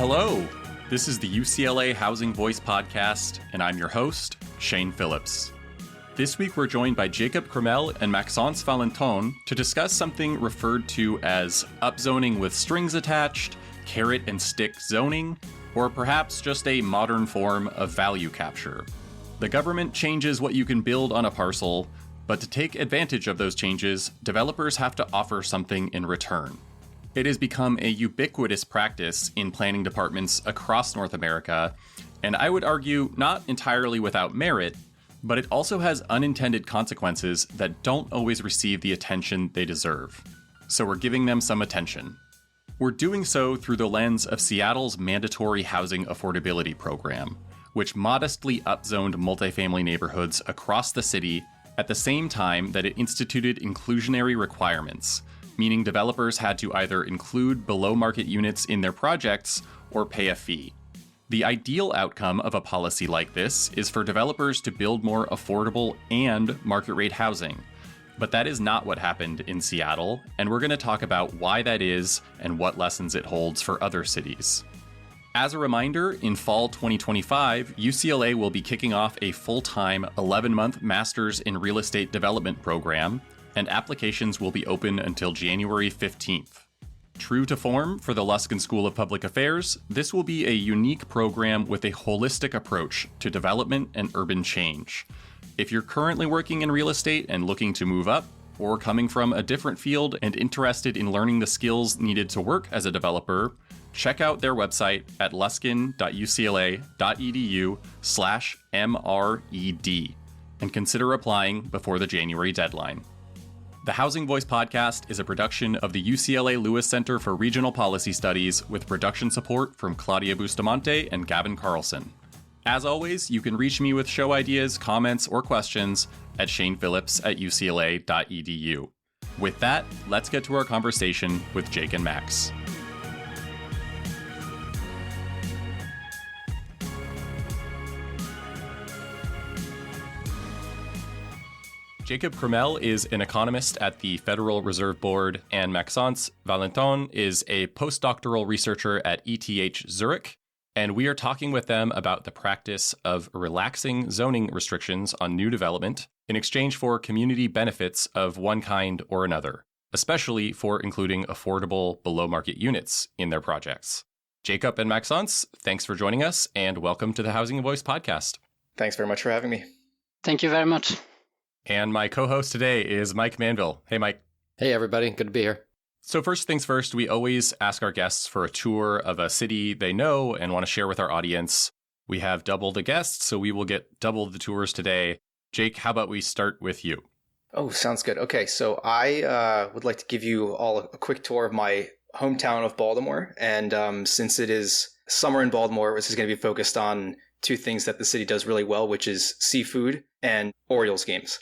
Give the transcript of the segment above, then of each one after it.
Hello, this is the UCLA Housing Voice podcast, and I'm your host, Shane Phillips. This week we're joined by Jacob Krimmel and Maxence Valentin to discuss something referred to as upzoning with strings attached, carrot and stick zoning, or perhaps just a modern form of value capture. The government changes what you can build on a parcel, but to take advantage of those changes, developers have to offer something in return. It has become a ubiquitous practice in planning departments across North America, and I would argue not entirely without merit, but it also has unintended consequences that don't always receive the attention they deserve. So we're giving them some attention. We're doing so through the lens of Seattle's mandatory housing affordability program, which modestly upzoned multifamily neighborhoods across the city at the same time that it instituted inclusionary requirements, meaning developers had to either include below-market units in their projects or pay a fee. The ideal outcome of a policy like this is for developers to build more affordable and market-rate housing. But that is not what happened in Seattle, and we're going to talk about why that is and what lessons it holds for other cities. As a reminder, in fall 2025, UCLA will be kicking off a full-time 11-month Masters in Real Estate Development program, and applications will be open until January 15th. True to form for the Luskin School of Public Affairs, this will be a unique program with a holistic approach to development and urban change. If you're currently working in real estate and looking to move up, or coming from a different field and interested in learning the skills needed to work as a developer, check out their website at luskin.ucla.edu/MRED and consider applying before the January deadline. The Housing Voice podcast is a production of the UCLA Lewis Center for Regional Policy Studies with production support from Claudia Bustamante and Gavin Carlson. As always, you can reach me with show ideas, comments, or questions at shanephillips@ucla.edu. With that, let's get to our conversation with Jake and Max. Jacob Krimmel is an economist at the Federal Reserve Board, and Maxence Valentin is a postdoctoral researcher at ETH Zurich, and we are talking with them about the practice of relaxing zoning restrictions on new development in exchange for community benefits of one kind or another, especially for including affordable below-market units in their projects. Jacob and Maxence, thanks for joining us, and welcome to the Housing Voice podcast. Thanks very much for having me. Thank you very much. And my co-host today is Mike Manville. Hey, Mike. Hey, everybody. Good to be here. So first things first, we always ask our guests for a tour of a city they know and want to share with our audience. We have double the guests, so we will get double the tours today. Jake, how about we start with you? Oh, sounds good. Okay, so I would like to give you all a quick tour of my hometown of Baltimore. And since it is summer in Baltimore, this is going to be focused on two things that the city does really well, which is seafood and Orioles games,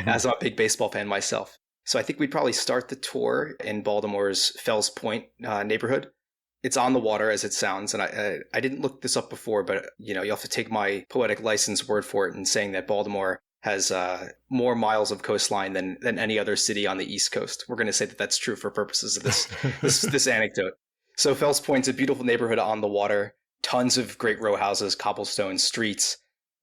as I'm a big baseball fan myself. So I think we'd probably start the tour in Baltimore's Fells Point neighborhood. It's on the water, as it sounds, and I didn't look this up before, but you have to take my poetic license word for it in saying that Baltimore has more miles of coastline than any other city on the East Coast. We're going to say that that's true for purposes of this anecdote. So Fells Point's a beautiful neighborhood on the water. Tons of great row houses, cobblestone streets.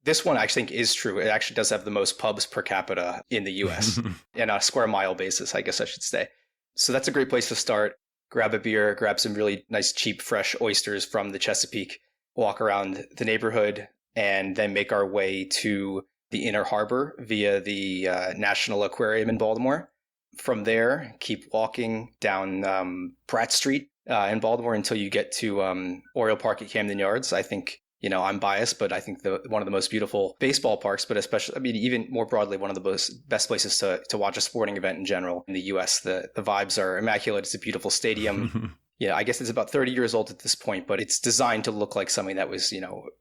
This one I think is true. It actually does have the most pubs per capita in the US and on a square mile basis, I guess I should say. So that's a great place to start. Grab a beer, grab some really nice, cheap, fresh oysters from the Chesapeake, walk around the neighborhood, and then make our way to the Inner Harbor via the National Aquarium in Baltimore. From there, keep walking down Pratt Street in Baltimore until you get to Oriole Park at Camden Yards. I think, I'm biased, but I think one of the most beautiful baseball parks, but especially, even more broadly, one of the best places to watch a sporting event in general in the U.S. The vibes are immaculate. It's a beautiful stadium. Yeah, I guess it's about 30 years old at this point, but it's designed to look like something that was,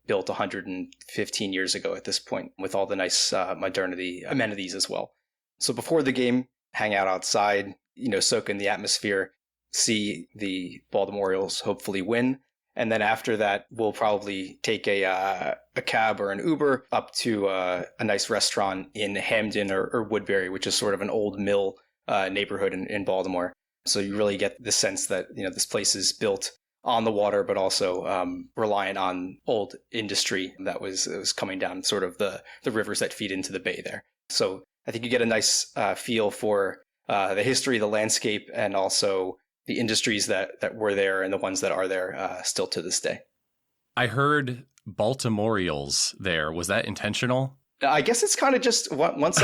built 115 years ago at this point, with all the nice modernity amenities as well. So before the game, hang out outside, soak in the atmosphere, see the Baltimore Orioles hopefully win. And then after that, we'll probably take a cab or an Uber up to a nice restaurant in Hamden or Woodbury, which is sort of an old mill neighborhood in Baltimore. So you really get the sense that, this place is built on the water, but also reliant on old industry that was coming down sort of the rivers that feed into the bay there. So I think you get a nice feel for the history, the landscape, and also the industries that were there and the ones that are there still to this day. I heard Baltimoreals there. Was that intentional? I guess it's kind of just once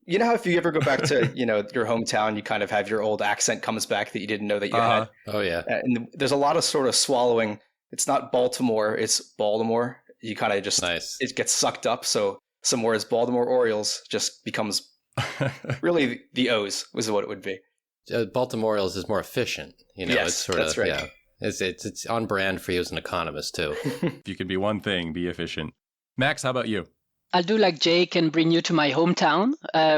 you know how if you ever go back to, your hometown, you kind of have your old accent comes back that you didn't know that you had. Oh, yeah. And there's a lot of sort of swallowing. It's not Baltimore, it's Baltimore. You kind of just, nice. It gets sucked up. So some words, Baltimore Orioles just becomes really the O's was what it would be. Baltimoreals is more efficient. Yes, it's sort that's of, right. yeah. It's on brand for you as an economist, too. If you can be one thing, be efficient. Max, how about you? I'll do like Jake and bring you to my hometown,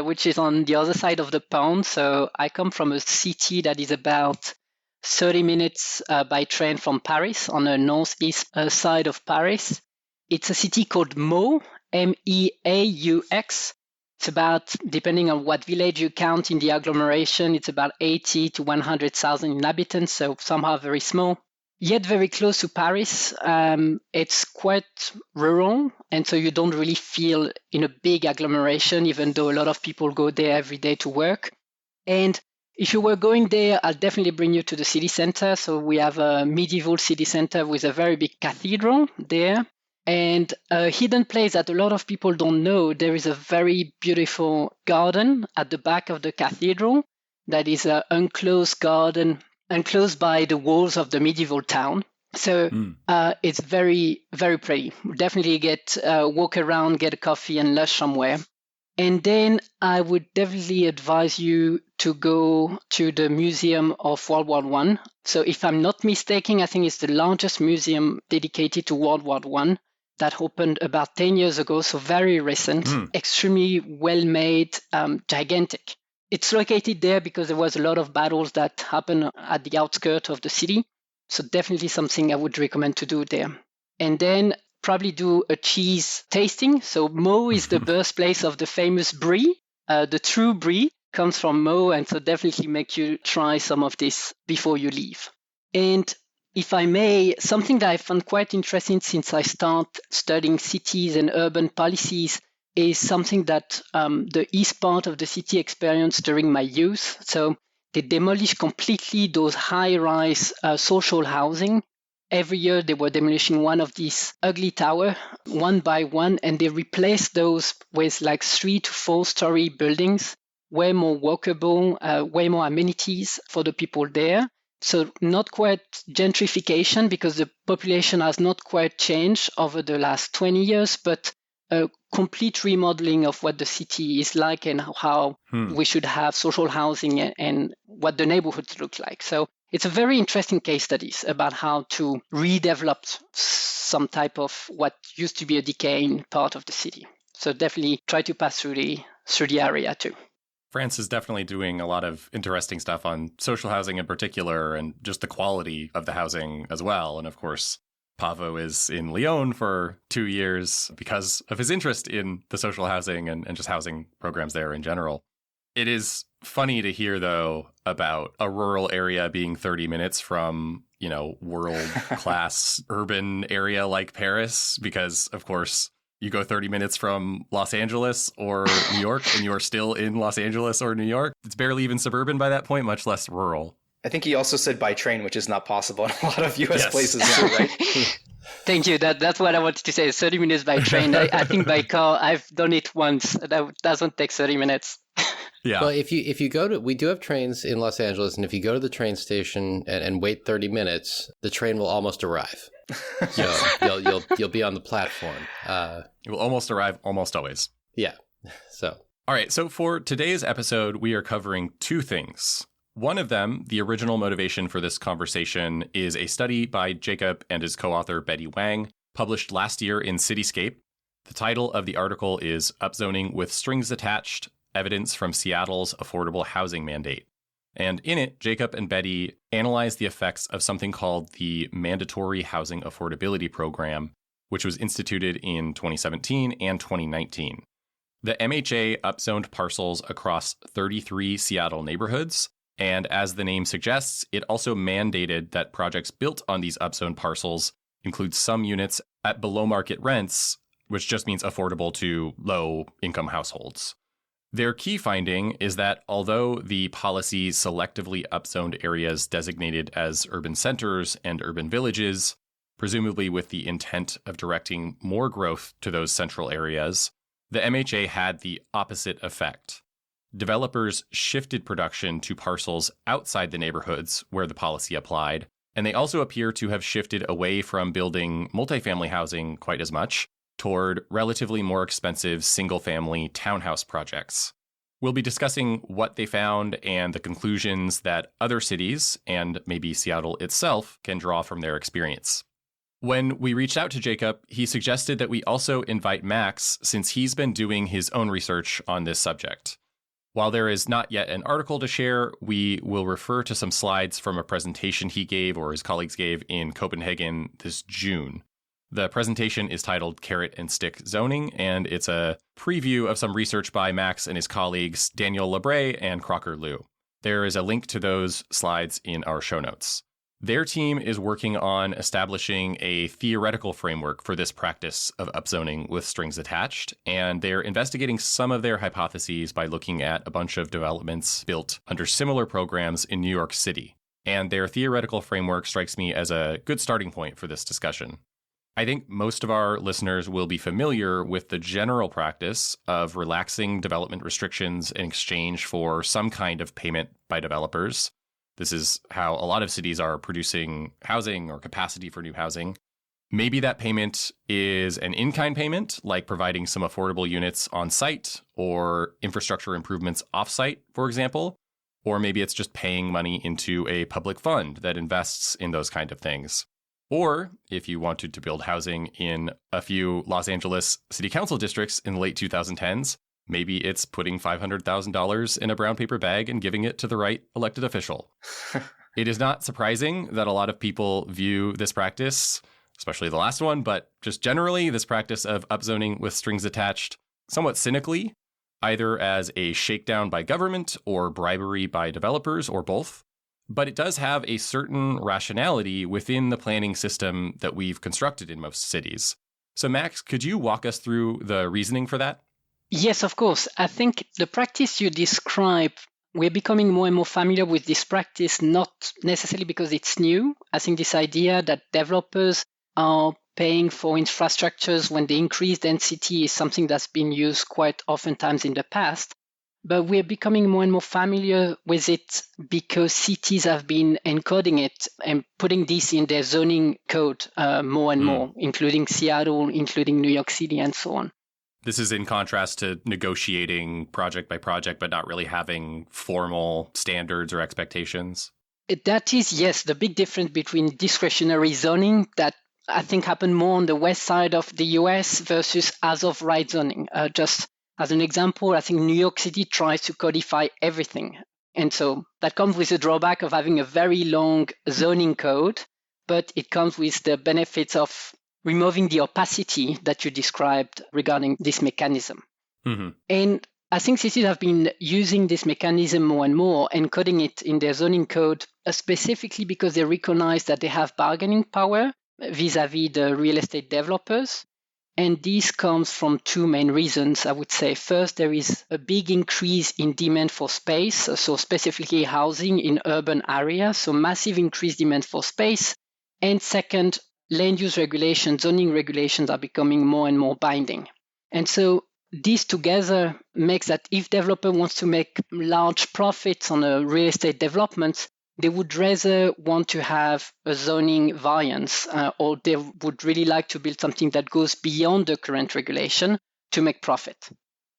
which is on the other side of the pond. So I come from a city that is about 30 minutes by train from Paris, on the northeast side of Paris. It's a city called Meaux, Meaux. It's about, depending on what village you count in the agglomeration, it's about 80 to 100,000 inhabitants, so somehow very small. Yet very close to Paris. It's quite rural, and so you don't really feel in a big agglomeration, even though a lot of people go there every day to work. And if you were going there, I'll definitely bring you to the city center. So we have a medieval city center with a very big cathedral there. And a hidden place that a lot of people don't know, there is a very beautiful garden at the back of the cathedral that is an enclosed garden, enclosed by the walls of the medieval town. So it's very, very pretty. Definitely walk around, get a coffee and lunch somewhere. And then I would definitely advise you to go to the Museum of World War I. So if I'm not mistaken, I think it's the largest museum dedicated to World War I that opened about 10 years ago. So very recent, extremely well-made, gigantic. It's located there because there was a lot of battles that happened at the outskirts of the city. So definitely something I would recommend to do there. And then probably do a cheese tasting. So Meaux is the birthplace of the famous brie. The true brie comes from Meaux, and so definitely make you try some of this before you leave. And if I may, something that I found quite interesting since I started studying cities and urban policies is something that the east part of the city experienced during my youth. So they demolished completely those high-rise social housing. Every year they were demolishing one of these ugly towers, one by one, and they replaced those with like 3 to 4 story buildings, way more walkable, way more amenities for the people there. So not quite gentrification because the population has not quite changed over the last 20 years, but a complete remodeling of what the city is like and how we should have social housing and what the neighborhoods look like. So it's a very interesting case studies about how to redevelop some type of what used to be a decaying part of the city. So definitely try to pass through the area too. France is definitely doing a lot of interesting stuff on social housing in particular, and just the quality of the housing as well. And of course, Pavo is in Lyon for 2 years because of his interest in the social housing and just housing programs there in general. It is funny to hear, though, about a rural area being 30 minutes from, world-class urban area like Paris, because, of course, you go 30 minutes from Los Angeles or New York, and you're still in Los Angeles or New York. It's barely even suburban by that point, much less rural. I think he also said by train, which is not possible in a lot of U.S. places too, right? Thank you. That's what I wanted to say. 30 minutes by train. I think by car, I've done it once. That doesn't take 30 minutes. Yeah. Well, if you go to, we do have trains in Los Angeles, and if you go to the train station and wait 30 minutes, the train will almost arrive. So you'll be on the platform. It will almost arrive almost always. Yeah. So. All right. So for today's episode, we are covering 2 things. One of them, the original motivation for this conversation, is a study by Jacob and his co-author Betty Wang, published last year in Cityscape. The title of the article is Upzoning with Strings Attached, Evidence from Seattle's Affordable Housing Mandate. And in it, Jacob and Betty analyze the effects of something called the Mandatory Housing Affordability Program, which was instituted in 2017 and 2019. The MHA upzoned parcels across 33 Seattle neighborhoods, And as the name suggests, it also mandated that projects built on these upzoned parcels include some units at below market rents, which just means affordable to low-income households. Their key finding is that although the policy selectively upzoned areas designated as urban centers and urban villages, presumably with the intent of directing more growth to those central areas, the MHA had the opposite effect. Developers shifted production to parcels outside the neighborhoods where the policy applied, and they also appear to have shifted away from building multifamily housing quite as much toward relatively more expensive single-family townhouse projects. We'll be discussing what they found and the conclusions that other cities, and maybe Seattle itself, can draw from their experience. When we reached out to Jacob, he suggested that we also invite Max since he's been doing his own research on this subject. While there is not yet an article to share, we will refer to some slides from a presentation he gave or his colleagues gave in Copenhagen this June. The presentation is titled Carrot and Stick Zoning, and it's a preview of some research by Max and his colleagues Daniel Lebray and Crocker Liu. There is a link to those slides in our show notes. Their team is working on establishing a theoretical framework for this practice of upzoning with strings attached, and they're investigating some of their hypotheses by looking at a bunch of developments built under similar programs in New York City. And their theoretical framework strikes me as a good starting point for this discussion. I think most of our listeners will be familiar with the general practice of relaxing development restrictions in exchange for some kind of payment by developers. This is how a lot of cities are producing housing or capacity for new housing. Maybe that payment is an in-kind payment, like providing some affordable units on site or infrastructure improvements off-site, for example. Or maybe it's just paying money into a public fund that invests in those kind of things. Or if you wanted to build housing in a few Los Angeles city council districts in the late 2010s, maybe it's putting $500,000 in a brown paper bag and giving it to the right elected official. It is not surprising that a lot of people view this practice, especially the last one, but just generally this practice of upzoning with strings attached, somewhat cynically, either as a shakedown by government or bribery by developers or both. But it does have a certain rationality within the planning system that we've constructed in most cities. So Max, could you walk us through the reasoning for that? Yes, of course. I think the practice you describe, we're becoming more and more familiar with this practice, not necessarily because it's new. I think this idea that developers are paying for infrastructures when they increase density is something that's been used quite oftentimes in the past. But we're becoming more and more familiar with it because cities have been encoding it and putting this in their zoning code more and more, including Seattle, including New York City, and so on. This is in contrast to negotiating project by project, but not really having formal standards or expectations. That is, yes, the big difference between discretionary zoning that I think happened more on the west side of the US versus as-of-right zoning. Just as an example, I think New York City tries to codify everything. And so that comes with the drawback of having a very long zoning code, but it comes with the benefits of removing the opacity that you described regarding this mechanism. Mm-hmm. And I think cities have been using this mechanism more and more, encoding it in their zoning code, specifically because they recognize that they have bargaining power vis-a-vis the real estate developers. And this comes from two main reasons, I would say. First, there is a big increase in demand for space, so specifically housing in urban areas, so massive increased demand for space. And second, land use regulations, zoning regulations are becoming more and more binding. And so this together makes that if developer wants to make large profits on a real estate development, they would rather want to have a zoning variance, or they would really like to build something that goes beyond the current regulation to make profit.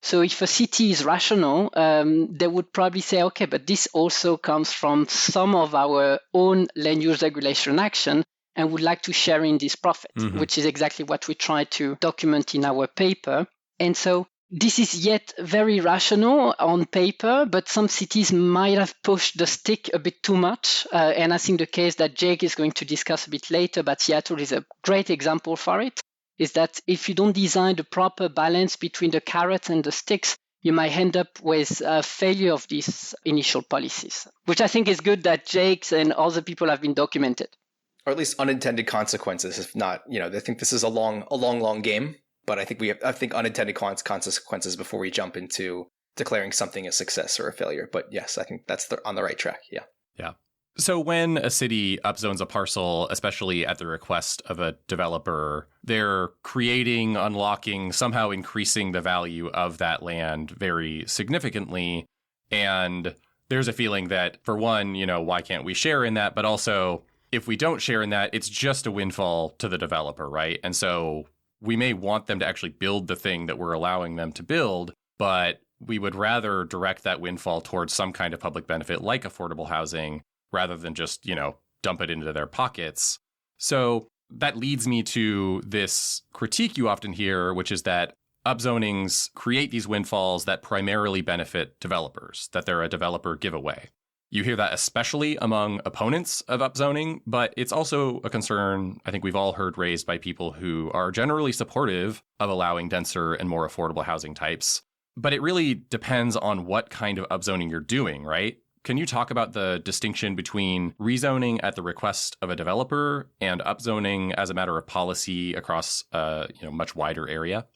So if a city is rational, they would probably say, okay, but this also comes from some of our own land use regulation action and would like to share in this profit, which is exactly what we try to document in our paper. And so this is yet very rational on paper, but some cities might have pushed the stick a bit too much. And I think the case that Jake is going to discuss a bit later, but Seattle is a great example for it, is that if you don't design the proper balance between the carrots and the sticks, you might end up with a failure of these initial policies, which I think is good that Jake's and other people have been documented. Or at least unintended consequences, if not, I think this is a long game, but I think unintended consequences before we jump into declaring something a success or a failure. But yes, I think that's on the right track. Yeah. Yeah. So when a city upzones a parcel, especially at the request of a developer, they're creating, unlocking, somehow increasing the value of that land very significantly. And there's a feeling that, for one, why can't we share in that? But also, if we don't share in that, it's just a windfall to the developer, right? And so we may want them to actually build the thing that we're allowing them to build, but we would rather direct that windfall towards some kind of public benefit like affordable housing rather than just, dump it into their pockets. So that leads me to this critique you often hear, which is that upzonings create these windfalls that primarily benefit developers, that they're a developer giveaway. You hear that especially among opponents of upzoning, but it's also a concern I think we've all heard raised by people who are generally supportive of allowing denser and more affordable housing types. But it really depends on what kind of upzoning you're doing, right? Can you talk about the distinction between rezoning at the request of a developer and upzoning as a matter of policy across a much wider area?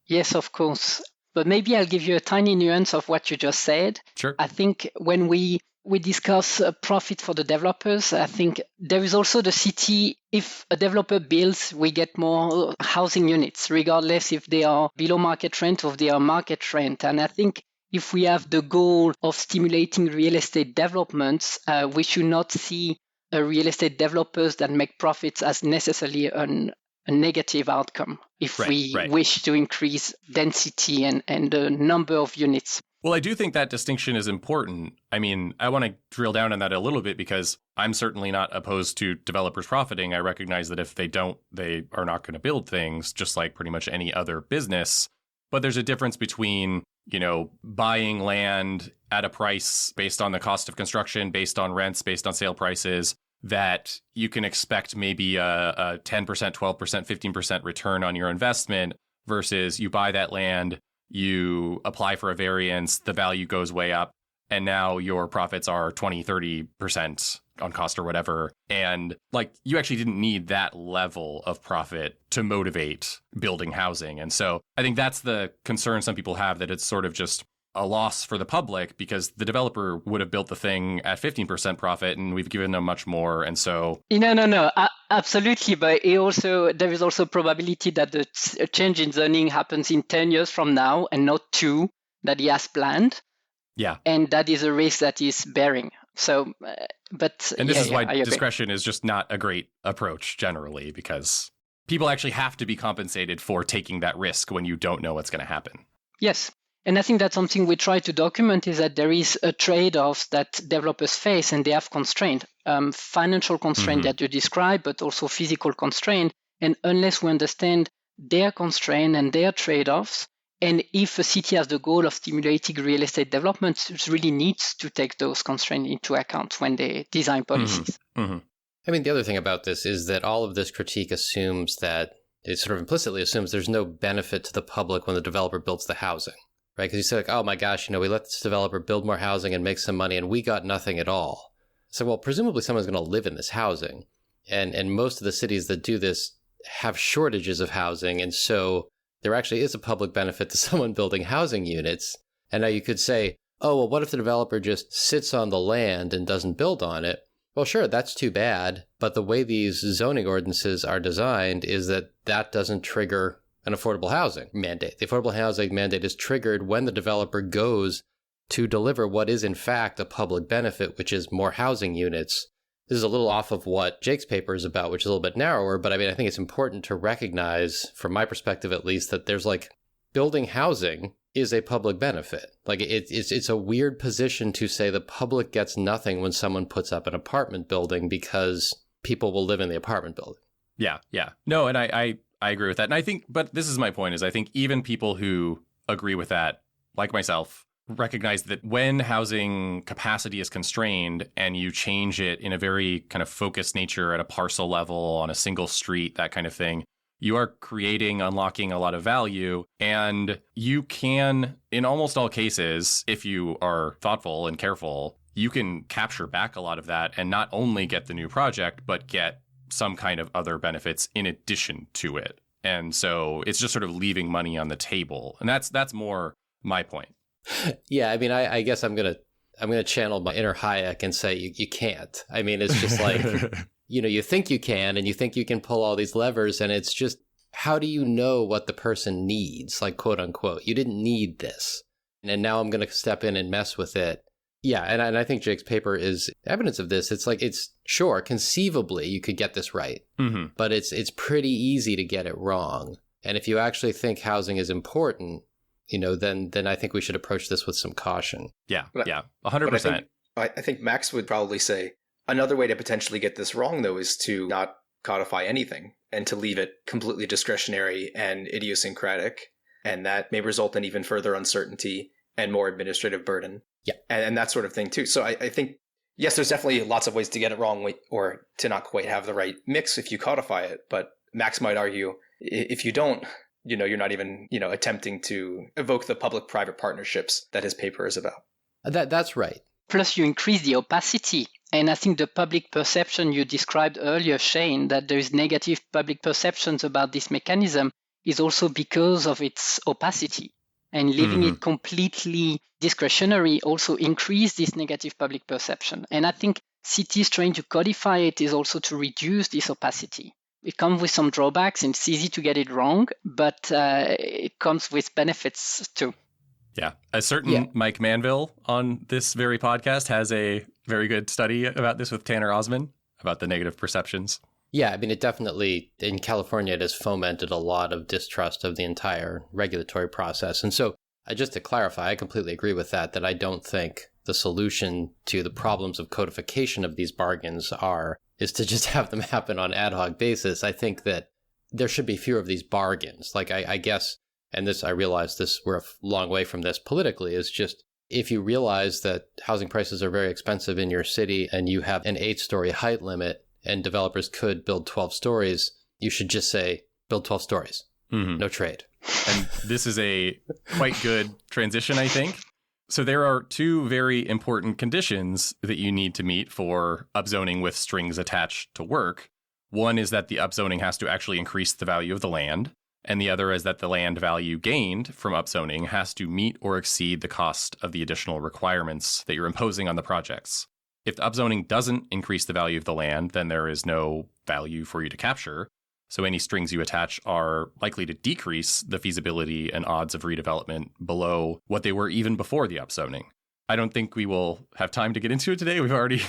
Yes, of course. But maybe I'll give you a tiny nuance of what you just said. Sure. I think when we discuss profit for the developers, I think there is also the city. If a developer builds, we get more housing units, regardless if they are below market rent or if they are market rent. And I think if we have the goal of stimulating real estate developments, we should not see real estate developers that make profits as necessarily a negative outcome if we wish to increase density and the number of units. Well, I do think that distinction is important. I mean, I want to drill down on that a little bit because I'm certainly not opposed to developers profiting. I recognize that if they don't, they are not going to build things just like pretty much any other business. But there's a difference between, buying land at a price based on the cost of construction, based on rents, based on sale prices, that you can expect maybe a 10%, 12%, 15% return on your investment versus you buy that land, you apply for a variance, the value goes way up, and now your profits are 20, 30% on cost or whatever. And you actually didn't need that level of profit to motivate building housing. And so I think that's the concern some people have, that it's sort of just a loss for the public because the developer would have built the thing at 15% profit and we've given them much more. And so No, absolutely. But there is also probability that the change in zoning happens in 10 years from now and not 2 that he has planned. Yeah. And that is a risk that he's bearing. So, and this is why discretion is just not a great approach generally, because people actually have to be compensated for taking that risk when you don't know what's going to happen. Yes. And I think that's something we try to document, is that there is a trade-off that developers face, and they have constraint, financial constraint that you described, but also physical constraint. And unless we understand their constraint and their trade-offs, and if a city has the goal of stimulating real estate development, it really needs to take those constraints into account when they design policies. I mean, the other thing about this is that all of this critique assumes that, it sort of implicitly assumes there's no benefit to the public when the developer builds the housing. Right? Because you say, oh my gosh, we let this developer build more housing and make some money and we got nothing at all. So, well, presumably someone's going to live in this housing. And most of the cities that do this have shortages of housing. And so there actually is a public benefit to someone building housing units. And now you could say, oh, well, what if the developer just sits on the land and doesn't build on it? Well, sure, that's too bad. But the way these zoning ordinances are designed is that doesn't trigger an affordable housing mandate. The affordable housing mandate is triggered when the developer goes to deliver what is in fact a public benefit, which is more housing units. This is a little off of what Jake's paper is about, which is a little bit narrower, but I mean, I think it's important to recognize, from my perspective at least, that there's building housing is a public benefit. It's a weird position to say the public gets nothing when someone puts up an apartment building because people will live in the apartment building. Yeah. No, and I agree with that. And I think, but this is my point, is I think even people who agree with that, like myself, recognize that when housing capacity is constrained and you change it in a very kind of focused nature at a parcel level on a single street, that kind of thing, You are creating, unlocking a lot of value, and you can, in almost all cases, if you are thoughtful and careful, you can capture back a lot of that and not only get the new project, but get some kind of other benefits in addition to it. And so it's just sort of leaving money on the table. And that's more my point. Yeah, I mean, I guess I'm gonna channel my inner Hayek and say you can't. I mean, it's just like, you think you can, and you think you can pull all these levers, and it's just, how do you know what the person needs? Like, quote unquote, you didn't need this, and now I'm gonna step in and mess with it. Yeah, and I think Jake's paper is evidence of this. It's like, it's sure, conceivably you could get this right, but it's pretty easy to get it wrong. And if you actually think housing is important, then I think we should approach this with some caution. Yeah, 100%. I think Max would probably say another way to potentially get this wrong, though, is to not codify anything and to leave it completely discretionary and idiosyncratic. And that may result in even further uncertainty and more administrative burden. Yeah. And that sort of thing, too. So I think, yes, there's definitely lots of ways to get it wrong or to not quite have the right mix if you codify it. But Max might argue if you don't, you're not even, attempting to evoke the public-private partnerships that his paper is about. That's right. Plus, you increase the opacity. And I think the public perception you described earlier, Shane, that there is negative public perceptions about this mechanism is also because of its opacity. And leaving it completely discretionary also increase this negative public perception. And I think cities trying to codify it is also to reduce this opacity. It comes with some drawbacks, and it's easy to get it wrong, but it comes with benefits too. Yeah. A certain Mike Manville on this very podcast has a very good study about this with Tanner Osman about the negative perceptions. Yeah, I mean, it definitely, in California, it has fomented a lot of distrust of the entire regulatory process. And so, just to clarify, I completely agree with that I don't think the solution to the problems of codification of these bargains is to just have them happen on ad hoc basis. I think that there should be fewer of these bargains. Like, I guess, and this, I realize this, we're a long way from this politically, is just, if you realize that housing prices are very expensive in your city and you have an 8-story height limit, and developers could build 12 stories, you should just say, build 12 stories. No trade. And this is a quite good transition, I think. So there are two very important conditions that you need to meet for upzoning with strings attached to work. One is that the upzoning has to actually increase the value of the land. And the other is that the land value gained from upzoning has to meet or exceed the cost of the additional requirements that you're imposing on the projects. If the upzoning doesn't increase the value of the land, then there is no value for you to capture. So any strings you attach are likely to decrease the feasibility and odds of redevelopment below what they were even before the upzoning. I don't think we will have time to get into it today. We've already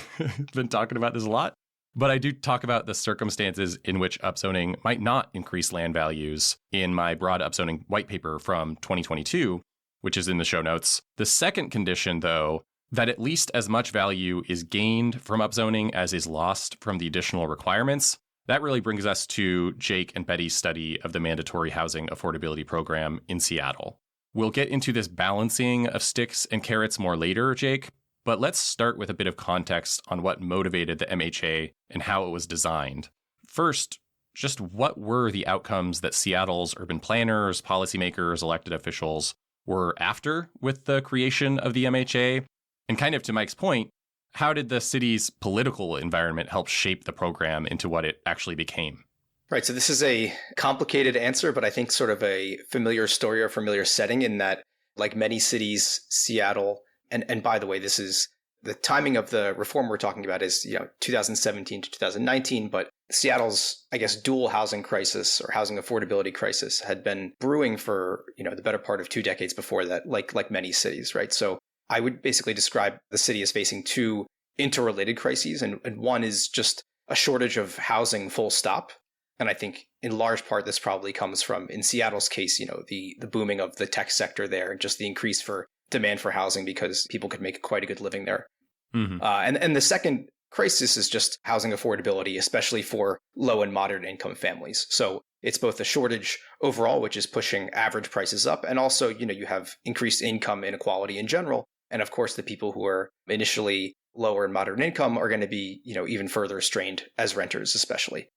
been talking about this a lot. But I do talk about the circumstances in which upzoning might not increase land values in my broad upzoning white paper from 2022, which is in the show notes. The second condition, though, that at least as much value is gained from upzoning as is lost from the additional requirements. That really brings us to Jake and Betty's study of the mandatory housing affordability program in Seattle. We'll get into this balancing of sticks and carrots more later, Jake, but let's start with a bit of context on what motivated the MHA and how it was designed. First, just what were the outcomes that Seattle's urban planners, policymakers, elected officials were after with the creation of the MHA? And kind of to Mike's point, how did the city's political environment help shape the program into what it actually became? Right. So this is a complicated answer, but I think sort of a familiar story or familiar setting in that, like many cities, Seattle, and by the way, this is the timing of the reform we're talking about is 2017 to 2019, but Seattle's, I guess, dual housing crisis or housing affordability crisis had been brewing for, the better part of 2 decades before that, like many cities, right? So I would basically describe the city as facing two interrelated crises. And one is just a shortage of housing full stop. And I think in large part, this probably comes from, in Seattle's case, the booming of the tech sector there and just the increase for demand for housing because people could make quite a good living there. And the second crisis is just housing affordability, especially for low and moderate income families. So it's both a shortage overall, which is pushing average prices up. And also, you have increased income inequality in general. And of course, the people who are initially lower and moderate income are going to be, even further strained as renters, especially.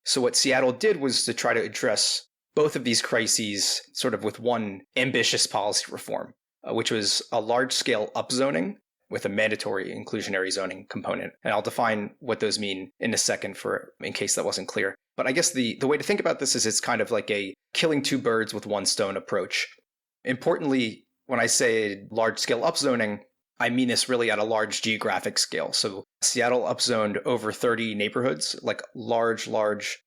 So what Seattle did was to try to address both of these crises sort of with one ambitious policy reform, which was a large-scale upzoning with a mandatory inclusionary zoning component. And I'll define what those mean in a second in case that wasn't clear. But I guess the way to think about this is it's kind of like a killing two birds with one stone approach. Importantly, when I say large-scale upzoning, I mean this really at a large geographic scale. So Seattle upzoned over 30 neighborhoods, like large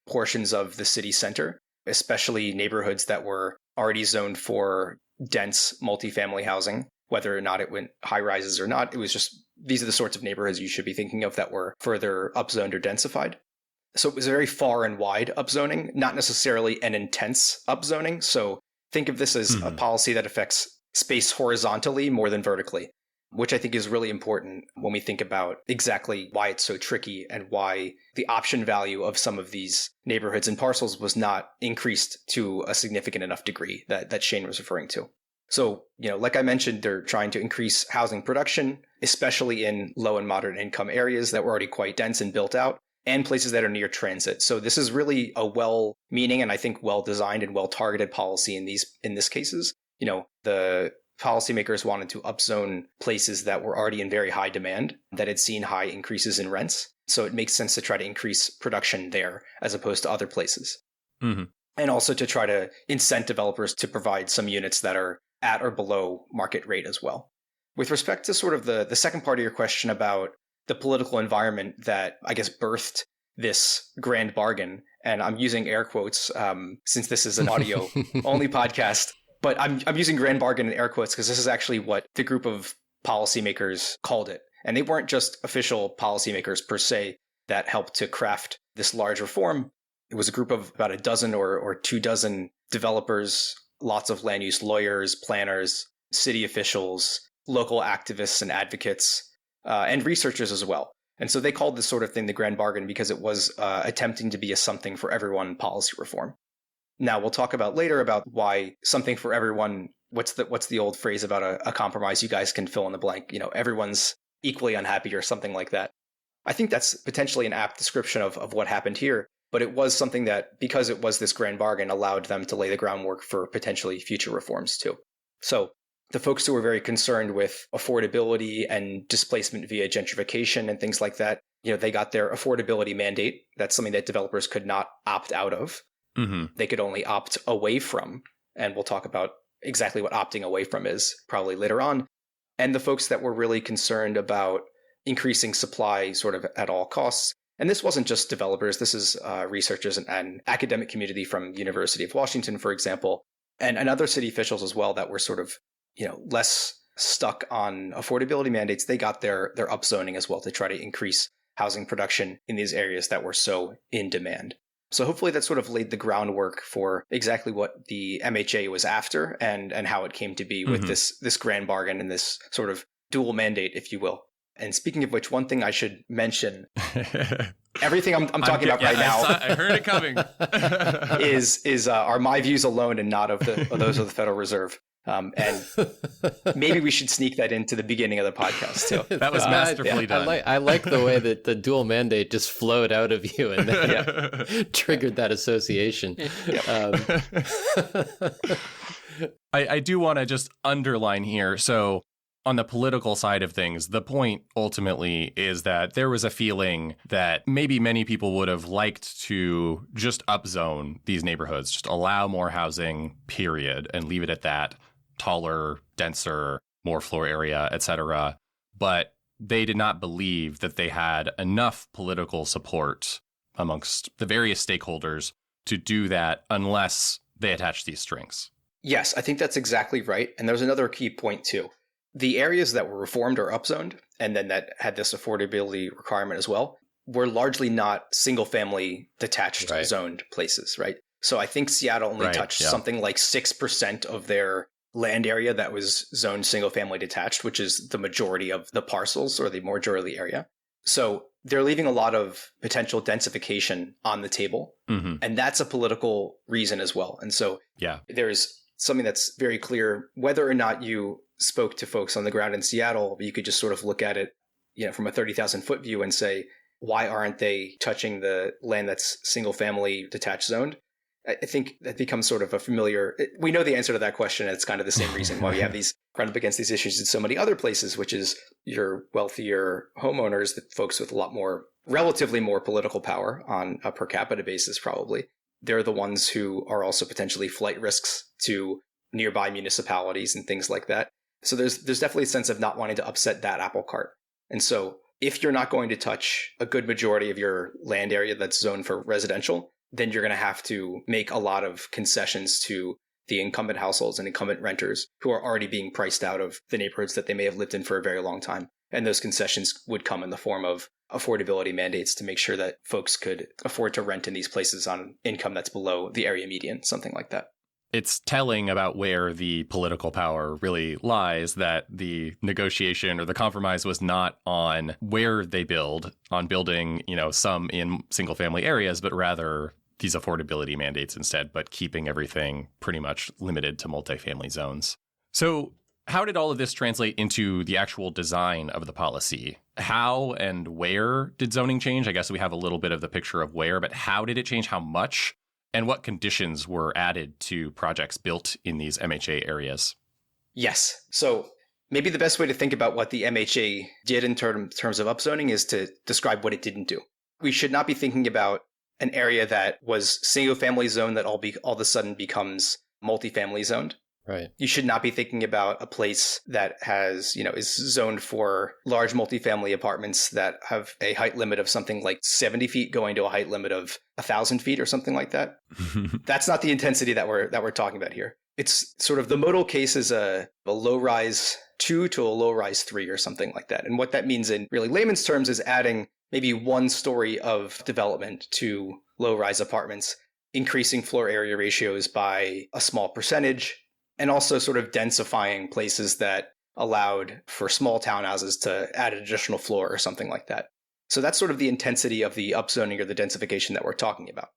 portions of the city center, especially neighborhoods that were already zoned for dense multifamily housing, whether or not it went high rises or not. It was just, these are the sorts of neighborhoods you should be thinking of that were further upzoned or densified. So it was a very far and wide upzoning, not necessarily an intense upzoning. So think of this as a policy that affects space horizontally more than vertically, which I think is really important when we think about exactly why it's so tricky and why the option value of some of these neighborhoods and parcels was not increased to a significant enough degree that Shane was referring to. So, like I mentioned, they're trying to increase housing production, especially in low and moderate income areas that were already quite dense and built out, and places that are near transit. So this is really a well-meaning and I think well-designed and well-targeted policy in this cases. The policymakers wanted to upzone places that were already in very high demand, that had seen high increases in rents. So it makes sense to try to increase production there as opposed to other places. Mm-hmm. And also to try to incent developers to provide some units that are at or below market rate as well. With respect to sort of the second part of your question about the political environment that I guess birthed this grand bargain, and I'm using air quotes since this is an audio only podcast, but I'm using grand bargain in air quotes because this is actually what the group of policymakers called it. And they weren't just official policymakers per se that helped to craft this large reform. It was a group of about a dozen or 24 developers, lots of land use lawyers, planners, city officials, local activists and advocates, and researchers as well. And so they called this sort of thing the grand bargain because it was attempting to be a something for everyone policy reform. Now, we'll talk about later about why something for everyone, what's the old phrase about a compromise? You guys can fill in the blank, everyone's equally unhappy or something like that. I think that's potentially an apt description of what happened here. But it was something that, because it was this grand bargain, allowed them to lay the groundwork for potentially future reforms too. So the folks who were very concerned with affordability and displacement via gentrification and things like that, they got their affordability mandate. That's something that developers could not opt out of. Mm-hmm. They could only opt away from. And we'll talk about exactly what opting away from is probably later on. And the folks that were really concerned about increasing supply sort of at all costs. And this wasn't just developers. This is researchers and academic community from the University of Washington, for example, and other city officials as well that were sort of, less stuck on affordability mandates. They got their upzoning as well to try to increase housing production in these areas that were so in demand. So hopefully that sort of laid the groundwork for exactly what the MHA was after and how it came to be with this grand bargain and this sort of dual mandate, if you will. And speaking of which, one thing I should mention, everything I'm talking about right now, I heard it coming, are my views alone and not of those of the Federal Reserve. And maybe we should sneak that into the beginning of the podcast too. That was masterfully done. I like the way that the dual mandate just flowed out of you and then triggered that association. I do want to just underline here. So on the political side of things, the point ultimately is that there was a feeling that maybe many people would have liked to just upzone these neighborhoods, just allow more housing, period, and leave it at that. Taller, denser, more floor area, etc. But they did not believe that they had enough political support amongst the various stakeholders to do that unless they attach these strings. Yes, I think that's exactly right. And there's another key point too. The areas that were reformed or upzoned, and then that had this affordability requirement as well, were largely not single-family detached zoned places, right? So I think Seattle only touched something like 6% of their land area that was zoned single-family detached, which is the majority of the parcels or the majority of the area. So they're leaving a lot of potential densification on the table, and that's a political reason as well. And so there's something that's very clear, whether or not you spoke to folks on the ground in Seattle, you could just sort of look at it, from a 30,000 foot view and say, why aren't they touching the land that's single family detached zoned? I think that becomes sort of a familiar, we know the answer to that question. And it's kind of the same reason why we have these run up against these issues in so many other places, which is your wealthier homeowners, the folks with a lot more, relatively more political power on a per capita basis, probably. They're the ones who are also potentially flight risks to nearby municipalities and things like that. So there's definitely a sense of not wanting to upset that apple cart. And so if you're not going to touch a good majority of your land area that's zoned for residential, then you're going to have to make a lot of concessions to the incumbent households and incumbent renters who are already being priced out of the neighborhoods that they may have lived in for a very long time. And those concessions would come in the form of affordability mandates to make sure that folks could afford to rent in these places on income that's below the area median, something like that. It's telling about where the political power really lies that the negotiation or the compromise was not on where they build, on building, some in single family areas, but rather these affordability mandates instead, but keeping everything pretty much limited to multifamily zones. So how did all of this translate into the actual design of the policy? How and where did zoning change? I guess we have a little bit of the picture of where, but how did it change? How much? And what conditions were added to projects built in these MHA areas? Yes. So maybe the best way to think about what the MHA did in terms of upzoning is to describe what it didn't do. We should not be thinking about an area that was single family zone that all of a sudden becomes multifamily zoned. Right. You should not be thinking about a place that has, is zoned for large multifamily apartments that have a height limit of something like 70 feet going to a height limit of 1,000 feet or something like that. That's not the intensity that we're talking about here. It's sort of the modal case is a low rise 2 to a low rise 3 or something like that. And what that means in really layman's terms is adding maybe one story of development to low rise apartments, increasing floor area ratios by a small percentage, and also sort of densifying places that allowed for small townhouses to add an additional floor or something like that. So that's sort of the intensity of the upzoning or the densification that we're talking about.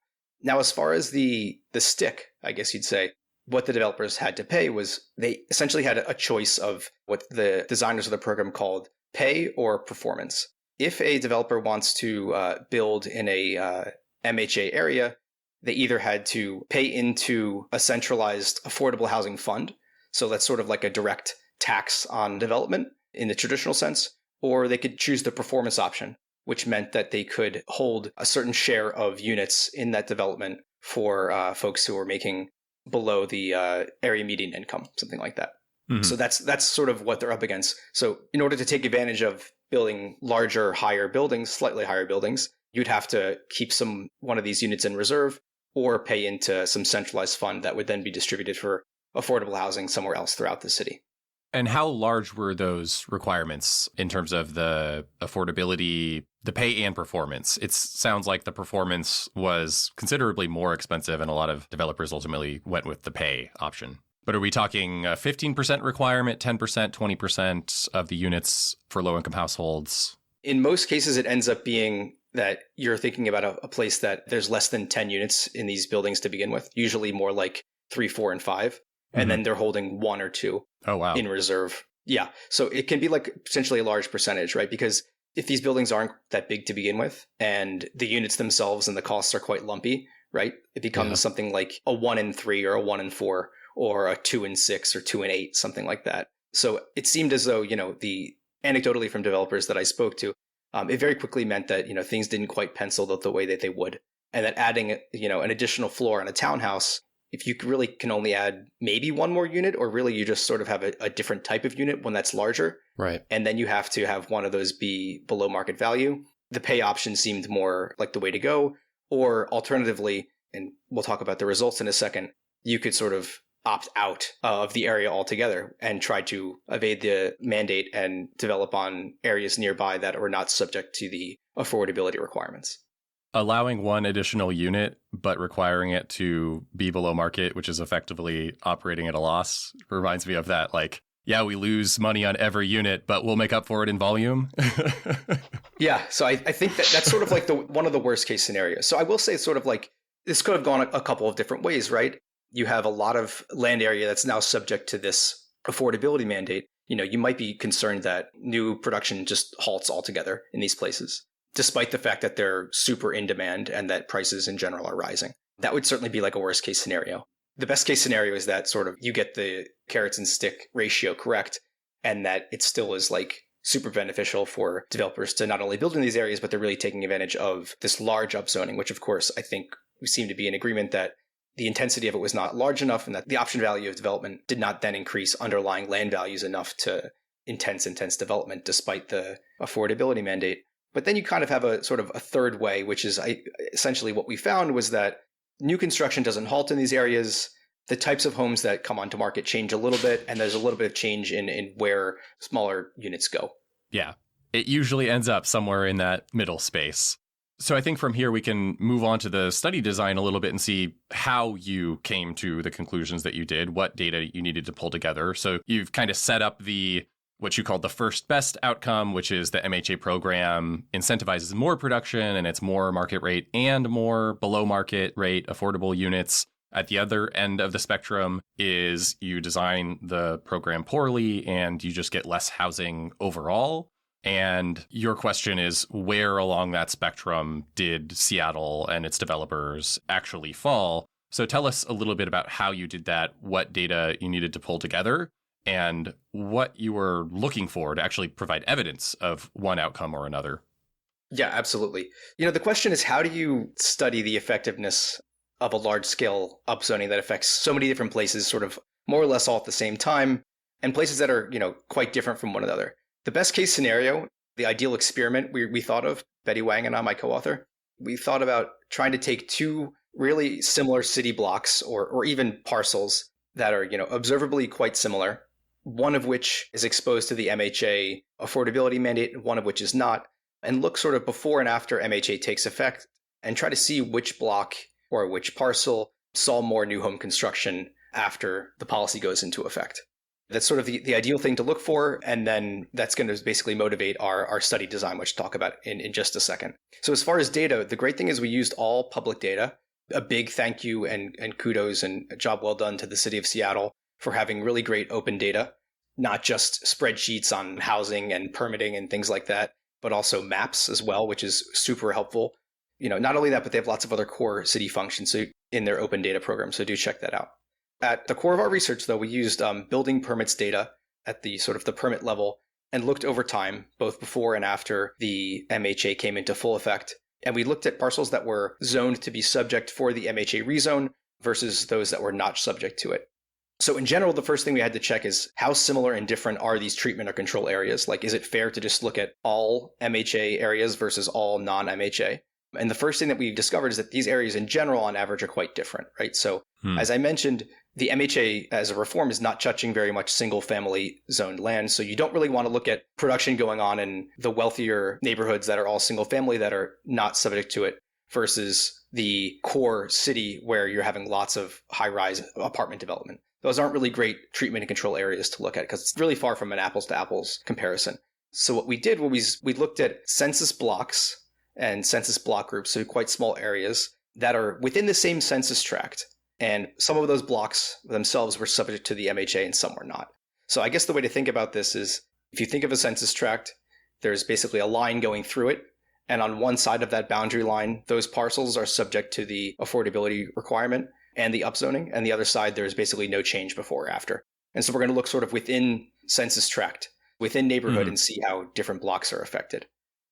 Now, as far as the stick, I guess you'd say, what the developers had to pay was they essentially had a choice of what the designers of the program called pay or performance. If a developer wants to build in a MHA area, they either had to pay into a centralized affordable housing fund. So that's sort of like a direct tax on development in the traditional sense, or they could choose the performance option, which meant that they could hold a certain share of units in that development for folks who were making below the area median income, something like that. Mm-hmm. So that's sort of what they're up against. So in order to take advantage of building larger, higher buildings, slightly higher buildings, you'd have to keep one of these units in reserve or pay into some centralized fund that would then be distributed for affordable housing somewhere else throughout the city. And how large were those requirements in terms of the affordability, the pay and performance? It sounds like the performance was considerably more expensive, and a lot of developers ultimately went with the pay option. But are we talking a 15% requirement, 10%, 20% of the units for low-income households? In most cases, it ends up being that you're thinking about a place that there's less than 10 units in these buildings to begin with, usually more like 3, 4, and 5. And then they're holding 1 or 2 in reserve. Yeah. So it can be like potentially a large percentage, right? Because if these buildings aren't that big to begin with and the units themselves and the costs are quite lumpy, right? It becomes something like a 1 in 3 or a 1 in 4 or a 2 in 6 or 2 in 8, something like that. So it seemed as though, the anecdotally from developers that I spoke to, it very quickly meant that, things didn't quite pencil the way that they would. And that adding, an additional floor on a townhouse, if you really can only add maybe one more unit, or really you just sort of have a different type of unit, one that's larger. Right. And then you have to have one of those be below market value. The pay option seemed more like the way to go. Or alternatively, and we'll talk about the results in a second, you could sort of opt out of the area altogether and try to evade the mandate and develop on areas nearby that are not subject to the affordability requirements. Allowing one additional unit, but requiring it to be below market, which is effectively operating at a loss, reminds me of that. Like, yeah, we lose money on every unit, but we'll make up for it in volume. Yeah. So I think that's sort of like one of the worst case scenarios. So I will say it's sort of like this could have gone a couple of different ways, right? You have a lot of land area that's now subject to this affordability mandate. You might be concerned that new production just halts altogether in these places. despite the fact that they're super in demand and that prices in general are rising. That would certainly be like a worst case scenario. The best case scenario is that sort of you get the carrots and stick ratio correct, and that it still is like super beneficial for developers to not only build in these areas, but they're really taking advantage of this large upzoning, which of course I think we seem to be in agreement that the intensity of it was not large enough and that the option value of development did not then increase underlying land values enough to intense development despite the affordability mandate. But then you kind of have a sort of a third way, which is essentially what we found was that new construction doesn't halt in these areas. The types of homes that come onto market change a little bit, and there's a little bit of change in where smaller units go. Yeah, it usually ends up somewhere in that middle space. So I think from here we can move on to the study design a little bit and see how you came to the conclusions that you did, what data you needed to pull together. So you've kind of set up what you called the first best outcome, which is the MHA program incentivizes more production and it's more market rate and more below market rate affordable units. At the other end of the spectrum is you design the program poorly and you just get less housing overall. And your question is, where along that spectrum did Seattle and its developers actually fall? So tell us a little bit about how you did that, what data you needed to pull together, and what you were looking for to actually provide evidence of one outcome or another. Yeah, absolutely. The question is, how do you study the effectiveness of a large-scale upzoning that affects so many different places, sort of more or less all at the same time, and places that are, quite different from one another? The best case scenario, the ideal experiment we thought of, Betty Wang and I, my co-author, we thought about trying to take two really similar city blocks or even parcels that are, observably quite similar, one of which is exposed to the MHA affordability mandate, one of which is not, and look sort of before and after MHA takes effect and try to see which block or which parcel saw more new home construction after the policy goes into effect. That's sort of the ideal thing to look for, and then that's going to basically motivate our study design, which I'll talk about in just a second. So as far as data, the great thing is we used all public data. A big thank you and kudos and a job well done to the city of Seattle for having really great open data, not just spreadsheets on housing and permitting and things like that, but also maps as well, which is super helpful. Not only that, but they have lots of other core city functions in their open data program, so do check that out. At the core of our research, though, we used building permits data at the sort of the permit level and looked over time, both before and after the MHA came into full effect. And we looked at parcels that were zoned to be subject for the MHA rezone versus those that were not subject to it. So in general, the first thing we had to check is how similar and different are these treatment or control areas? Like, is it fair to just look at all MHA areas versus all non-MHA? And the first thing that we discovered is that these areas in general, on average, are quite different, right? So as I mentioned, the MHA as a reform is not touching very much single family zoned land. So you don't really want to look at production going on in the wealthier neighborhoods that are all single family that are not subject to it versus the core city where you're having lots of high rise apartment development. Those aren't really great treatment and control areas to look at because it's really far from an apples to apples comparison. So what we did was we looked at census blocks and census block groups, so quite small areas that are within the same census tract. And some of those blocks themselves were subject to the MHA and some were not. So I guess the way to think about this is if you think of a census tract, there's basically a line going through it. And on one side of that boundary line, those parcels are subject to the affordability requirement and the upzoning. And the other side, there's basically no change before or after. And so we're going to look sort of within census tract, within neighborhood, and see how different blocks are affected.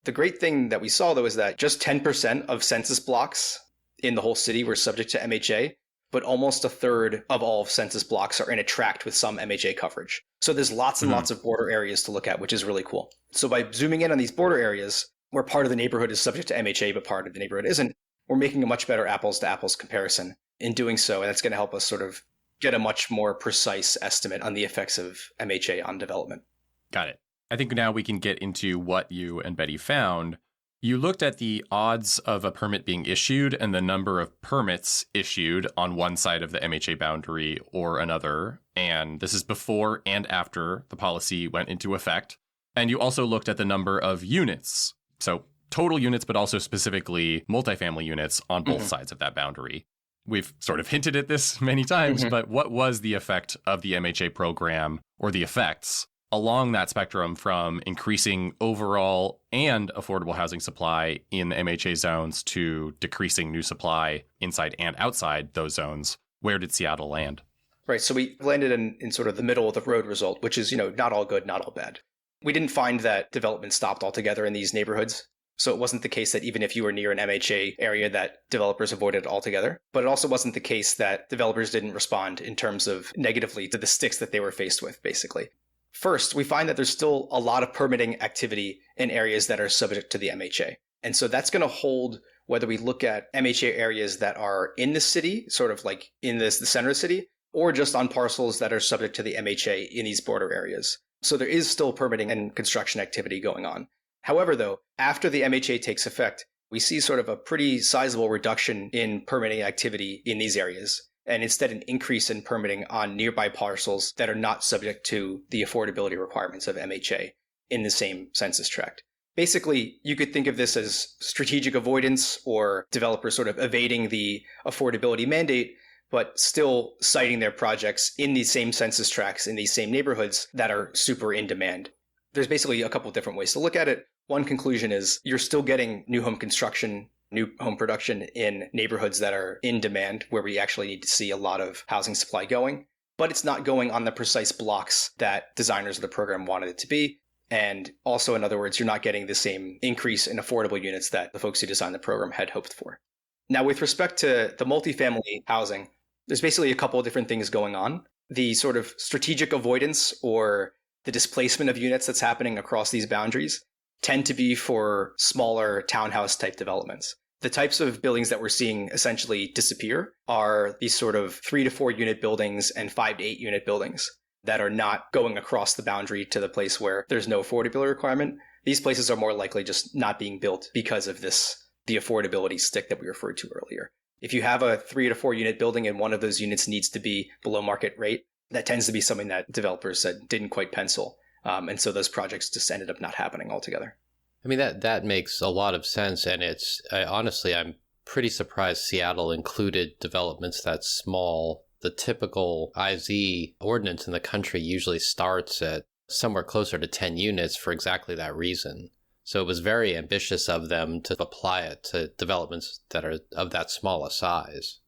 The great thing that we saw, though, is that just 10% of census blocks in the whole city were subject to MHA, but almost a third of all census blocks are in a tract with some MHA coverage. So there's lots and lots of border areas to look at, which is really cool. So by zooming in on these border areas, where part of the neighborhood is subject to MHA, but part of the neighborhood isn't, we're making a much better apples to apples comparison in doing so. And that's going to help us sort of get a much more precise estimate on the effects of MHA on development. Got it. I think now we can get into what you and Betty found. You looked at the odds of a permit being issued and the number of permits issued on one side of the MHA boundary or another. And this is before and after the policy went into effect. And you also looked at the number of units. So total units, but also specifically multifamily units on both sides of that boundary. We've sort of hinted at this many times, but what was the effect of the MHA program or the effects along that spectrum from increasing overall and affordable housing supply in the MHA zones to decreasing new supply inside and outside those zones, where did Seattle land? Right. So we landed in sort of the middle of the road result, which is, not all good, not all bad. We didn't find that development stopped altogether in these neighborhoods. So it wasn't the case that even if you were near an MHA area that developers avoided altogether. But it also wasn't the case that developers didn't respond in terms of negatively to the sticks that they were faced with, basically. First, we find that there's still a lot of permitting activity in areas that are subject to the MHA. And so that's going to hold whether we look at MHA areas that are in the city, sort of like in the center of the city, or just on parcels that are subject to the MHA in these border areas. So there is still permitting and construction activity going on. However, though, after the MHA takes effect, we see sort of a pretty sizable reduction in permitting activity in these areas, and instead an increase in permitting on nearby parcels that are not subject to the affordability requirements of MHA in the same census tract. Basically, you could think of this as strategic avoidance or developers sort of evading the affordability mandate, but still citing their projects in these same census tracts, in these same neighborhoods that are super in demand. There's basically a couple different ways to look at it. One conclusion is you're still getting new home construction, new home production in neighborhoods that are in demand, where we actually need to see a lot of housing supply going, but it's not going on the precise blocks that designers of the program wanted it to be. And also, in other words, you're not getting the same increase in affordable units that the folks who designed the program had hoped for. Now, with respect to the multifamily housing, there's basically a couple of different things going on. The sort of strategic avoidance or the displacement of units that's happening across these boundaries tend to be for smaller townhouse type developments. The types of buildings that we're seeing essentially disappear are these sort of 3 to 4 unit buildings and 5 to 8 unit buildings that are not going across the boundary to the place where there's no affordability requirement. These places are more likely just not being built because of the affordability stick that we referred to earlier. If you have a 3 to 4 unit building and one of those units needs to be below market rate, that tends to be something that developers said didn't quite pencil. And so those projects just ended up not happening altogether. I mean, that makes a lot of sense. And honestly, I'm pretty surprised Seattle included developments that small. The typical IZ ordinance in the country usually starts at somewhere closer to 10 units for exactly that reason. So it was very ambitious of them to apply it to developments that are of that small a size.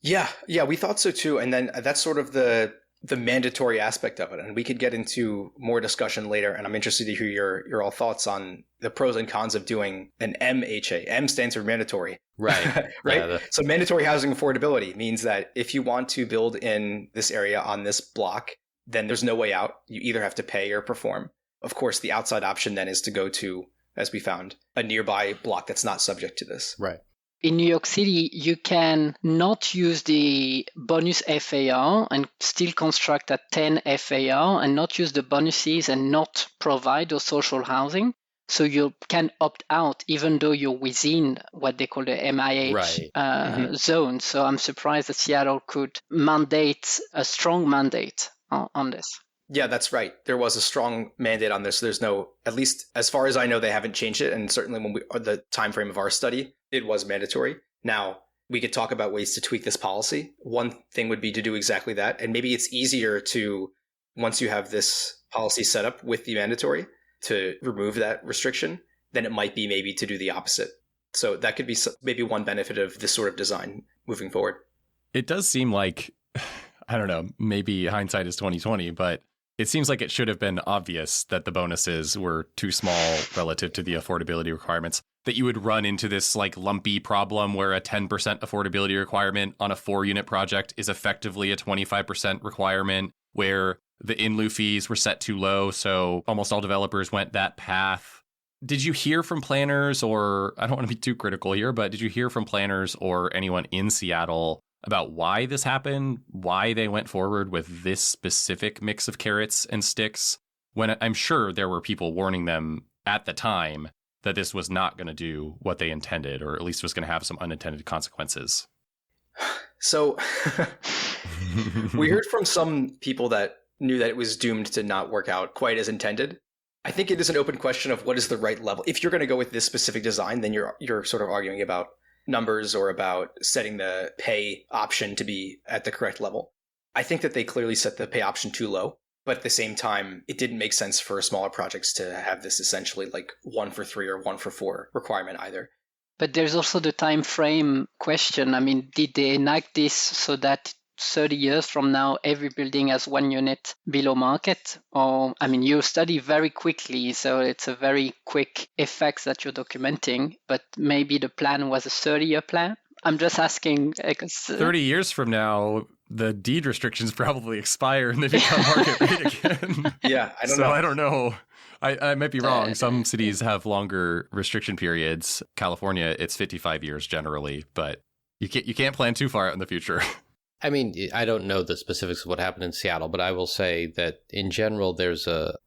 Yeah, we thought so too. And then that's sort of the mandatory aspect of it. And we could get into more discussion later. And I'm interested to hear your all thoughts on the pros and cons of doing an MHA. M stands for mandatory. Right. Right. Yeah, So mandatory housing affordability means that if you want to build in this area on this block, then there's no way out. You either have to pay or perform. Of course, the outside option then is to go to, as we found, a nearby block that's not subject to this. Right. In New York City, you can not use the bonus FAR and still construct at 10 FAR and not use the bonuses and not provide those social housing. So you can opt out even though you're within what they call the MIH zone. So I'm surprised that Seattle could mandate a strong mandate on this. Yeah, that's right. There was a strong mandate on this. There's no, at least as far as I know, they haven't changed it. And certainly when the time frame of our study, it was mandatory. Now, we could talk about ways to tweak this policy. One thing would be to do exactly that. And maybe it's easier to, once you have this policy set up with the mandatory, to remove that restriction than it might be maybe to do the opposite. So that could be maybe one benefit of this sort of design moving forward. It does seem like, I don't know, maybe hindsight is 2020, but it seems like it should have been obvious that the bonuses were too small relative to the affordability requirements, that you would run into this like lumpy problem where a 10% affordability requirement on a 4-unit project is effectively a 25% requirement, where the in-lieu fees were set too low, so almost all developers went that path. Did you hear from planners, or I don't want to be too critical here, but did you hear from planners or anyone in Seattle about why this happened, why they went forward with this specific mix of carrots and sticks, when I'm sure there were people warning them at the time that this was not going to do what they intended, or at least was going to have some unintended consequences? So we heard from some people that knew that it was doomed to not work out quite as intended. I think it is an open question of what is the right level. If you're going to go with this specific design, then you're sort of arguing about numbers or about setting the pay option to be at the correct level. I think that they clearly set the pay option too low. But at the same time, it didn't make sense for smaller projects to have this essentially like 1 for 3 or 1 for 4 requirement either. But there's also the time frame question. I mean, did they enact this so that 30 years from now, every building has 1 unit below market? Or, I mean, you study very quickly, so it's a very quick effects that you're documenting, but maybe the plan was a 30-year plan? I'm just asking because 30 years from now, the deed restrictions probably expire and they become market rate again. Yeah, I don't know. I don't know. I might be wrong. Some cities have longer restriction periods. California, it's 55 years generally, but you can't plan too far out in the future. I mean, I don't know the specifics of what happened in Seattle, but I will say that in general, there's a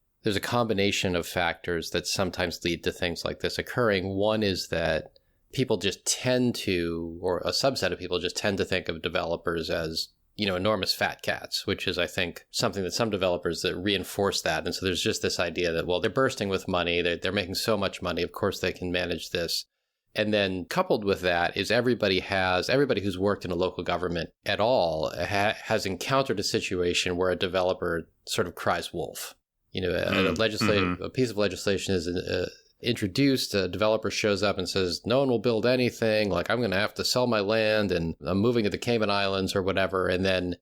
combination of factors that sometimes lead to things like this occurring. One is that people just tend to, or a subset of people just tend to think of developers as, enormous fat cats, which is, I think, something that some developers that reinforce that. And so there's just this idea that, well, they're bursting with money. They're making so much money. Of course, they can manage this. And then coupled with that is everybody who's worked in a local government at all has encountered a situation where a developer sort of cries wolf. A piece of legislation is introduced, a developer shows up and says, no one will build anything, like I'm going to have to sell my land and I'm moving to the Cayman Islands or whatever. And then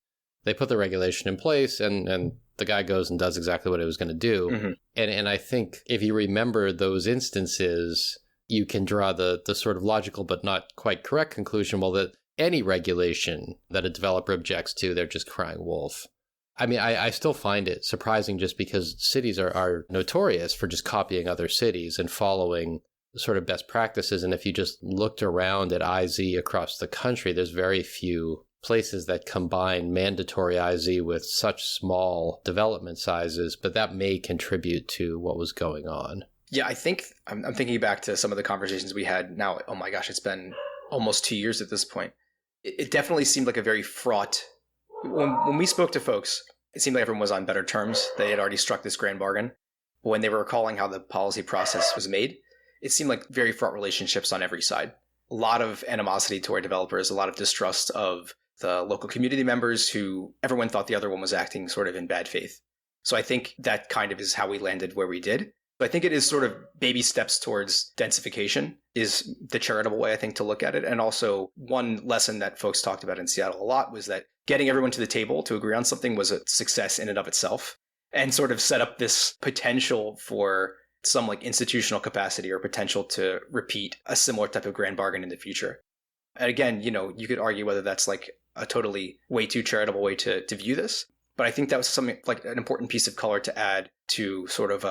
they put the regulation in place and the guy goes and does exactly what he was going to do. Mm-hmm. And I think if you remember those instances, you can draw the sort of logical but not quite correct conclusion, well, that any regulation that a developer objects to, they're just crying wolf. I mean, I still find it surprising just because cities are notorious for just copying other cities and following sort of best practices. And if you just looked around at IZ across the country, there's very few places that combine mandatory IZ with such small development sizes, but that may contribute to what was going on. Yeah, I think I'm thinking back to some of the conversations we had now. Oh my gosh, it's been almost 2 years at this point. It definitely seemed like a very fraught. When we spoke to folks, it seemed like everyone was on better terms. They had already struck this grand bargain. But when they were recalling how the policy process was made, it seemed like very fraught relationships on every side. A lot of animosity toward developers, a lot of distrust of the local community members who everyone thought the other one was acting sort of in bad faith. So I think that kind of is how we landed where we did. But I think it is sort of baby steps towards densification is the charitable way, I think, to look at it. And also one lesson that folks talked about in Seattle a lot was that getting everyone to the table to agree on something was a success in and of itself and sort of set up this potential for some like institutional capacity or potential to repeat a similar type of grand bargain in the future. And again, you could argue whether that's like a totally way too charitable way to view this. But I think that was something like an important piece of color to add to sort of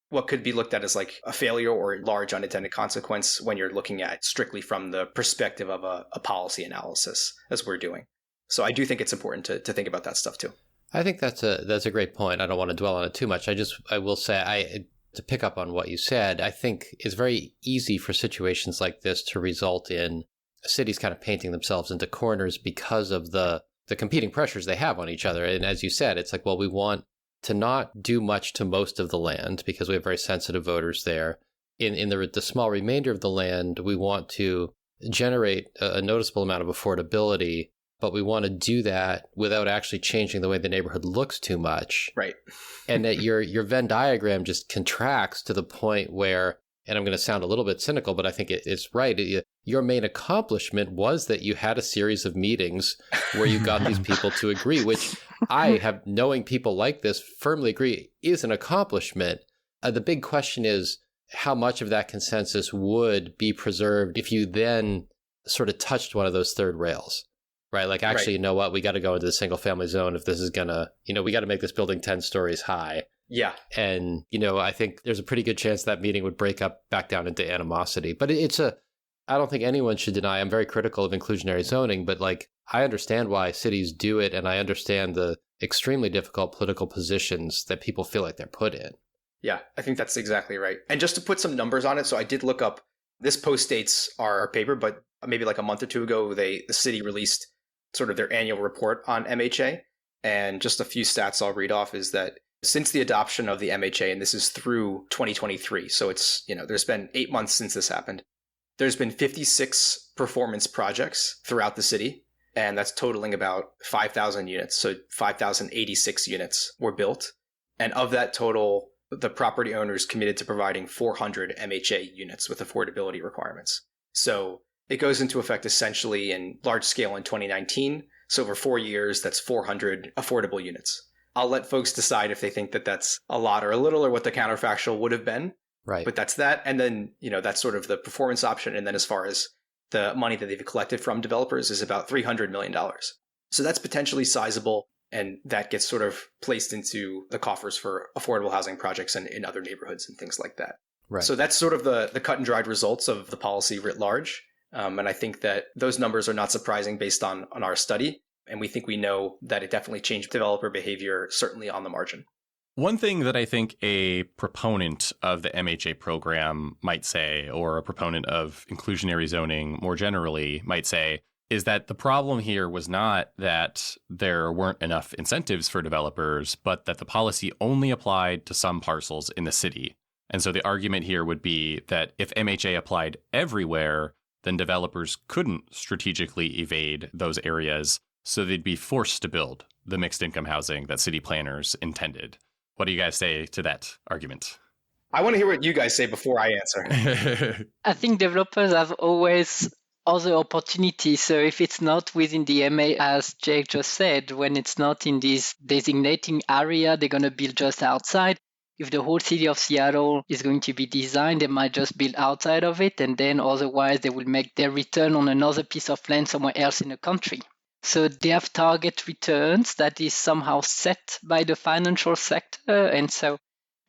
what could be looked at as like a failure or large unintended consequence when you're looking at strictly from the perspective of a policy analysis as we're doing. So I do think it's important to think about that stuff too. I think that's a great point. I don't want to dwell on it too much. I will say, to pick up on what you said, I think it's very easy for situations like this to result in cities kind of painting themselves into corners because of the competing pressures they have on each other. And as you said, it's like, well, we want to not do much to most of the land because we have very sensitive voters there. In the small remainder of the land, we want to generate a noticeable amount of affordability, but we want to do that without actually changing the way the neighborhood looks too much. Right. And that your Venn diagram just contracts to the point where, and I'm going to sound a little bit cynical, but I think it's right. Your main accomplishment was that you had a series of meetings where you got these people to agree, which I have, knowing people like this, firmly agree is an accomplishment. The big question is how much of that consensus would be preserved if you then sort of touched one of those third rails, right? Like, actually, right. You know what? We got to go into the single family zone if this is going to, we got to make this building 10 stories high. Yeah. And, I think there's a pretty good chance that meeting would break up back down into animosity. But I don't think anyone should deny, I'm very critical of inclusionary zoning, but like, I understand why cities do it. And I understand the extremely difficult political positions that people feel like they're put in. Yeah, I think that's exactly right. And just to put some numbers on it, so I did look up, this post dates our paper, but maybe like a month or two ago, the city released sort of their annual report on MHA. And just a few stats I'll read off is that since the adoption of the MHA, and this is through 2023, so it's, there's been 8 months since this happened, there's been 56 performance projects throughout the city, and that's totaling about 5,000 units. So 5,086 units were built. And of that total, the property owners committed to providing 400 MHA units with affordability requirements. So it goes into effect essentially in large scale in 2019. So over 4 years, that's 400 affordable units. I'll let folks decide if they think that that's a lot or a little or what the counterfactual would have been. Right. But that's that. And then, that's sort of the performance option. And then as far as the money that they've collected from developers is about $300 million. So that's potentially sizable. And that gets sort of placed into the coffers for affordable housing projects and in other neighborhoods and things like that. Right. So that's sort of the cut and dried results of the policy writ large. And I think that those numbers are not surprising based on our study. And we think we know that it definitely changed developer behavior, certainly on the margin. One thing that I think a proponent of the MHA program might say, or a proponent of inclusionary zoning more generally might say, is that the problem here was not that there weren't enough incentives for developers, but that the policy only applied to some parcels in the city. And so the argument here would be that if MHA applied everywhere, then developers couldn't strategically evade those areas, so they'd be forced to build the mixed income housing that city planners intended. What do you guys say to that argument? I want to hear what you guys say before I answer. I think developers have always other opportunities. So if it's not within the MA, as Jake just said, when it's not in this designating area, they're going to build just outside. If the whole city of Seattle is going to be designed, they might just build outside of it. And then otherwise, they will make their return on another piece of land somewhere else in the country. So they have target returns that is somehow set by the financial sector. And so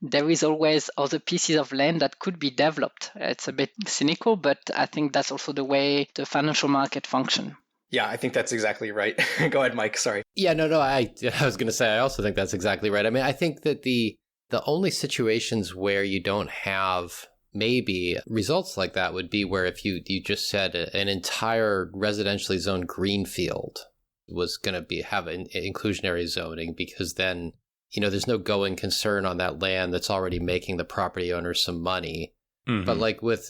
there is always other pieces of land that could be developed. It's a bit cynical, but I think that's also the way the financial market function. Yeah, I think that's exactly right. Go ahead, Mike. Sorry. Yeah, no. I was going to say, I also think that's exactly right. I mean, I think that the only situations where you don't have maybe results like that would be where if you just said an entire residentially zoned greenfield was going to have an inclusionary zoning, because then, there's no going concern on that land that's already making the property owners some money. Mm-hmm. But like with,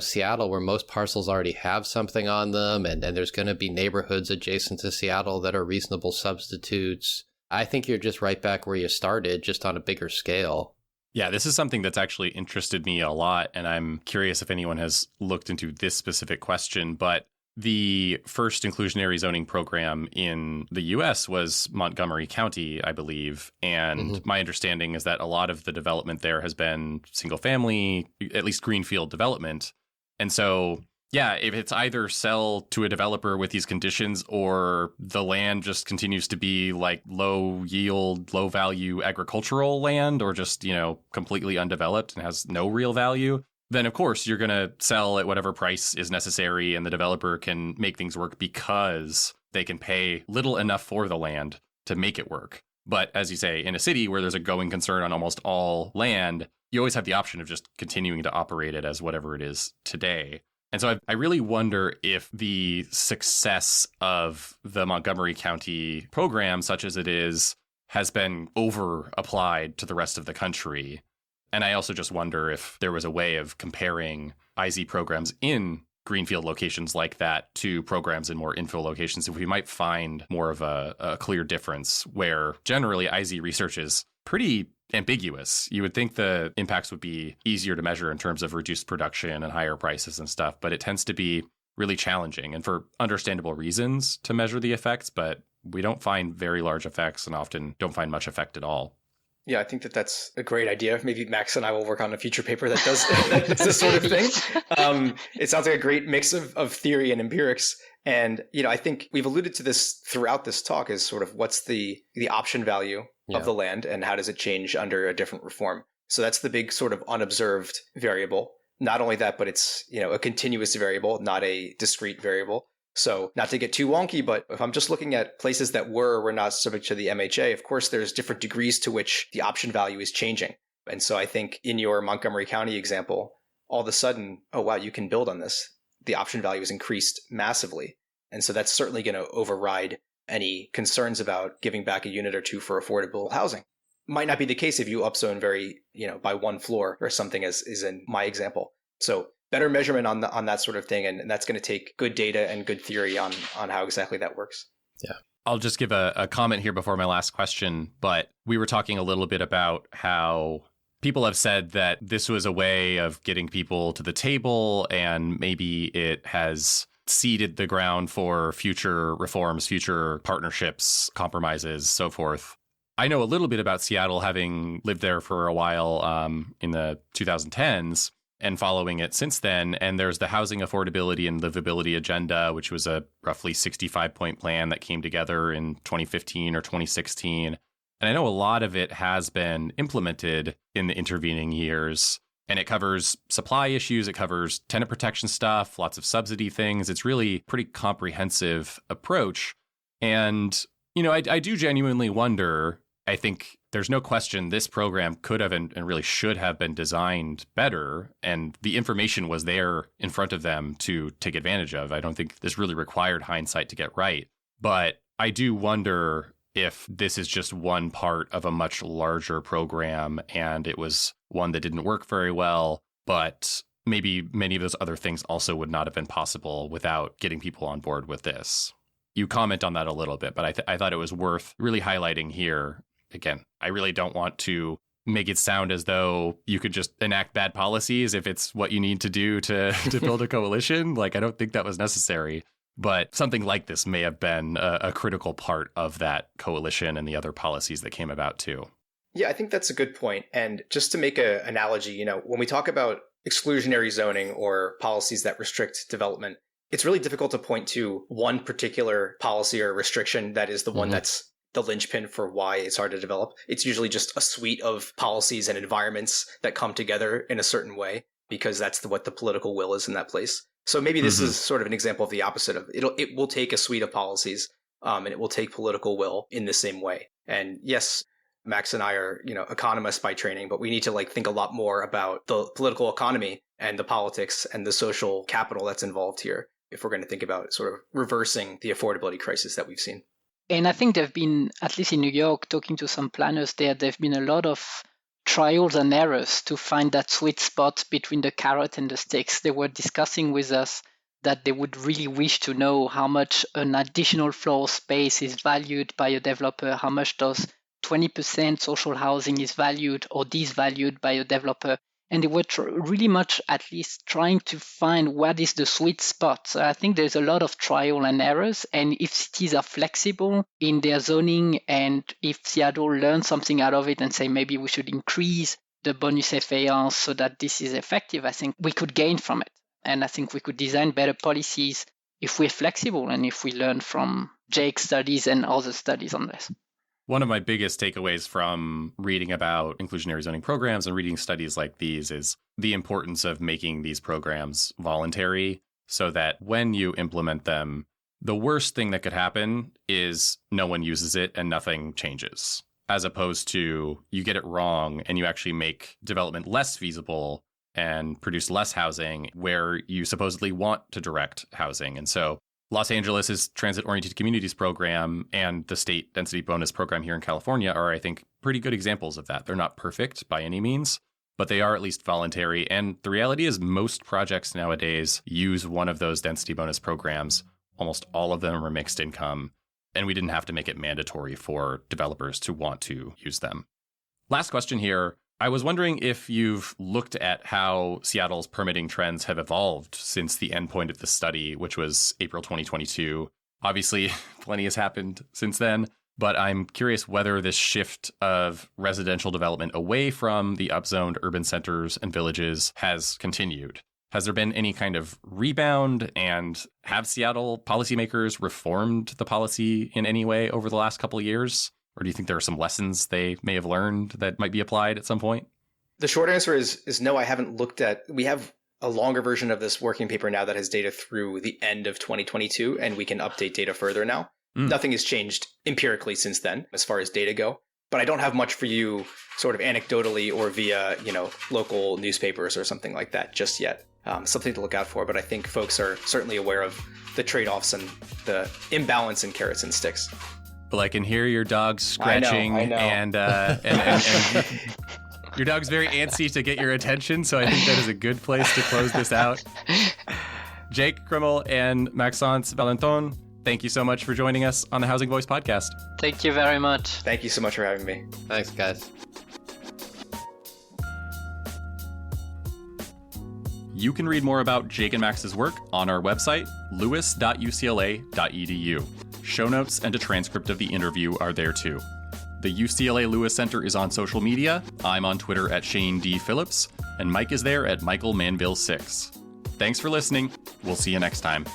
Seattle, where most parcels already have something on them, and there's going to be neighborhoods adjacent to Seattle that are reasonable substitutes, I think you're just right back where you started, just on a bigger scale. Yeah, this is something that's actually interested me a lot, and I'm curious if anyone has looked into this specific question, but the first inclusionary zoning program in the U.S. was Montgomery County, I believe, and my understanding is that a lot of the development there has been single-family, at least greenfield development, and so yeah, if it's either sell to a developer with these conditions or the land just continues to be like low yield, low value agricultural land, or just, completely undeveloped and has no real value, then of course you're going to sell at whatever price is necessary and the developer can make things work because they can pay little enough for the land to make it work. But as you say, in a city where there's a going concern on almost all land, you always have the option of just continuing to operate it as whatever it is today. And so I really wonder if the success of the Montgomery County program, such as it is, has been over-applied to the rest of the country. And I also just wonder if there was a way of comparing IZ programs in greenfield locations like that to programs in more infill locations, if we might find more of a clear difference, where generally IZ research is pretty ambiguous. You would think the impacts would be easier to measure in terms of reduced production and higher prices and stuff, but it tends to be really challenging, and for understandable reasons, to measure the effects, but we don't find very large effects and often don't find much effect at all. Yeah, I think that's a great idea. Maybe Max and I will work on a future paper that does this sort of thing. It sounds like a great mix of theory and empirics. And, I think we've alluded to this throughout this talk, is sort of what's the option value of the land and how does it change under a different reform. So that's the big sort of unobserved variable. Not only that, but it's, a continuous variable, not a discrete variable. So not to get too wonky, but if I'm just looking at places that were not subject to the MHA, of course, there's different degrees to which the option value is changing. And so I think in your Montgomery County example, all of a sudden, oh, wow, you can build on this. The option value is increased massively. And so that's certainly going to override any concerns about giving back a unit or two for affordable housing. Might not be the case if you upzone very, by one floor or something, as is in my example. So better measurement on that sort of thing. And that's going to take good data and good theory on how exactly that works. Yeah. I'll just give a comment here before my last question, but we were talking a little bit about how people have said that this was a way of getting people to the table, and maybe it has seeded the ground for future reforms, future partnerships, compromises, so forth. I know a little bit about Seattle, having lived there for a while in the 2010s and following it since then. And there's the Housing Affordability and Livability Agenda, which was a roughly 65-point plan that came together in 2015 or 2016. And I know a lot of it has been implemented in the intervening years. And it covers supply issues, it covers tenant protection stuff, lots of subsidy things. It's really a pretty comprehensive approach. And, you know, I do genuinely wonder, I think there's no question this program could have and really should have been designed better. And the information was there in front of them to take advantage of. I don't think this really required hindsight to get right. But I do wonder if this is just one part of a much larger program and it was one that didn't work very well, but maybe many of those other things also would not have been possible without getting people on board with this. You comment on that a little bit, but I thought it was worth really highlighting here. Again, I really don't want to make it sound as though you could just enact bad policies if it's what you need to do to build a coalition. Like, I don't think that was necessary. But something like this may have been a critical part of that coalition and the other policies that came about too. Yeah, I think that's a good point. And just to make an analogy, you know, when we talk about exclusionary zoning or policies that restrict development, it's really difficult to point to one particular policy or restriction that is the one that's the linchpin for why it's hard to develop. It's usually just a suite of policies and environments that come together in a certain way because that's what the political will is in that place. So maybe this is sort of an example of the opposite of it will take a suite of policies and it will take political will in the same way. And yes, Max and I are, you know, economists by training, but we need to think a lot more about the political economy and the politics and the social capital that's involved here if we're going to think about sort of reversing the affordability crisis that we've seen. And I think there've been, at least in New York, talking to some planners there've been a lot of trials and errors to find that sweet spot between the carrot and the sticks. They were discussing with us that they would really wish to know how much an additional floor space is valued by a developer, how much does 20% social housing is valued or disvalued by a developer. And they were really much at least trying to find what is the sweet spot. So I think there's a lot of trial and errors. And if cities are flexible in their zoning, and if Seattle learns something out of it and say maybe we should increase the bonus FAR so that this is effective, I think we could gain from it. And I think we could design better policies if we're flexible and if we learn from Jake's studies and other studies on this. One of my biggest takeaways from reading about inclusionary zoning programs and reading studies like these is the importance of making these programs voluntary so that when you implement them, the worst thing that could happen is no one uses it and nothing changes, as opposed to you get it wrong and you actually make development less feasible and produce less housing where you supposedly want to direct housing. And so Los Angeles' transit-oriented communities program and the state density bonus program here in California are, I think, pretty good examples of that. They're not perfect by any means, but they are at least voluntary. And the reality is most projects nowadays use one of those density bonus programs. Almost all of them are mixed income, and we didn't have to make it mandatory for developers to want to use them. Last question here. I was wondering if you've looked at how Seattle's permitting trends have evolved since the endpoint of the study, which was April 2022. Obviously, plenty has happened since then, but I'm curious whether this shift of residential development away from the upzoned urban centers and villages has continued. Has there been any kind of rebound, and have Seattle policymakers reformed the policy in any way over the last couple of years? Or do you think there are some lessons they may have learned that might be applied at some point? The short answer is no, I haven't looked at. We have a longer version of this working paper now that has data through the end of 2022, and we can update data further now. Nothing has changed empirically since then as far as data go. But I don't have much for you sort of anecdotally or via, local newspapers or something like that just yet. Something to look out for. But I think folks are certainly aware of the trade-offs and the imbalance in carrots and sticks. Well, I can hear your dog scratching, I know. And your dog's very antsy to get your attention, so I think that is a good place to close this out. Jake, Krimmel, and Maxence, Valentin, thank you so much for joining us on the Housing Voice podcast. Thank you very much. Thank you so much for having me. Thanks, guys. You can read more about Jake and Max's work on our website, lewis.ucla.edu. Show notes and a transcript of the interview are there too. The UCLA Lewis Center is on social media. I'm on Twitter at Shane D. Phillips, and Mike is there at Michael Manville 6. Thanks for listening. We'll see you next time.